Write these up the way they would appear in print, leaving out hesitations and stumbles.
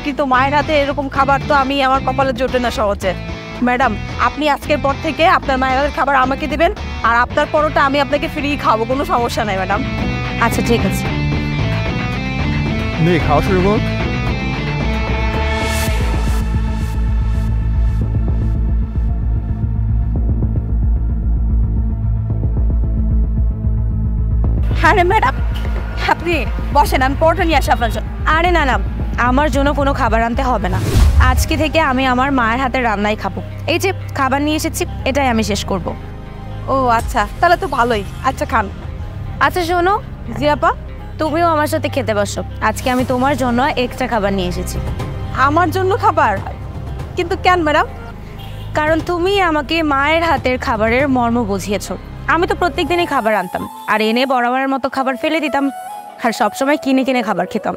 কিন্তু মায়ের হাতে এরকম খাবার তো আমি আমার কপালে জোটে না সহজে। ম্যাডাম, আপনি আজকের পর থেকে আপনার মায়ের হাতের খাবার আমাকে দিবেন, আর আপনার পরোটা আমি আপনাকে ফ্রি খাবো, কোনো সমস্যা নাই ম্যাডাম। আচ্ছা ঠিক আছে। খাওয়া শুরু কর। আরে ম্যাডাম, আপনি বসেন, আমি পরোটা নিয়ে আসি আপনার জন্য। আরে না না, আমার জন্য কোনো খাবার আনতে হবে না। আজকে থেকে আমি আমার মায়ের হাতের রান্নাই খাবো। এই যে খাবার নিয়ে এসেছি, এটাই আমি শেষ করব। ও আচ্ছা, তাহলে তো ভালোই। আচ্ছা খান। আচ্ছা শোনো, জি আপা। তুমিও আমার সাথে খেতে বসো। আজকে আমি তোমার জন্য এক্সট্রা খাবার নিয়ে এসেছি। আমার জন্য খাবার? কিন্তু কেন ম্যাডাম? কারণ তুমি আমাকে মায়ের হাতের খাবারের মর্ম বুঝিয়েছো। আমি তো প্রত্যেক দিনই খাবার আনতাম, আর এনে বরাবরের মতো খাবার ফেলে দিতাম, আর সবসময় কিনে কিনে খাবার খেতাম।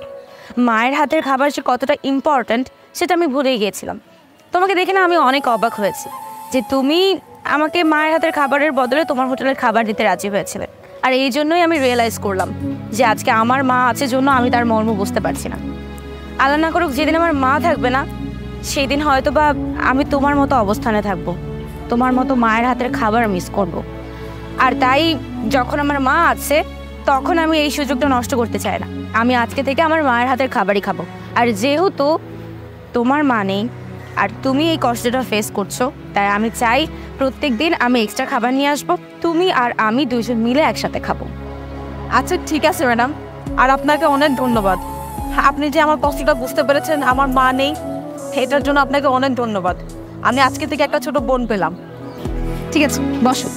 মায়ের হাতের খাবার যে কতটা ইম্পর্ট্যান্ট সেটা আমি ভুলে গিয়েছিলাম। তোমাকে দেখে না আমি অনেক অবাক হয়েছি যে তুমি আমাকে মায়ের হাতের খাবারের বদলে তোমার হোটেলের খাবার দিতে রাজি হয়েছিলে। আর এই জন্যই আমি রিয়েলাইজ করলাম যে আজকে আমার মা আছে জন্য আমি তার মর্ম বুঝতে পারছি না। আল্লাহ না করুক যেদিন আমার মা থাকবে না, সেই দিন হয়তো বা আমি তোমার মতো অবস্থানে থাকবো, তোমার মতো মায়ের হাতের খাবার মিস করব। আর তাই যখন আমার মা আছে তখন আমি এই সুযোগটা নষ্ট করতে চাই না। আমি আজকে থেকে আমার মায়ের হাতের খাবারই খাবো। আর যেহেতু তোমার মা নেই আর তুমি এই কষ্টটা ফেস করছো, তাই আমি চাই প্রত্যেক দিন আমি এক্সট্রা খাবার নিয়ে আসবো, তুমি আর আমি দুজন মিলে একসাথে খাবো। আচ্ছা ঠিক আছে ম্যাডাম, আর আপনাকে অনেক ধন্যবাদ। আপনি যে আমার কষ্টটা বুঝতে পেরেছেন, আমার মা নেই, এটার জন্য আপনাকে অনেক ধন্যবাদ। আমি আজকে থেকে একটা ছোট বোন পেলাম। ঠিক আছে, বসো।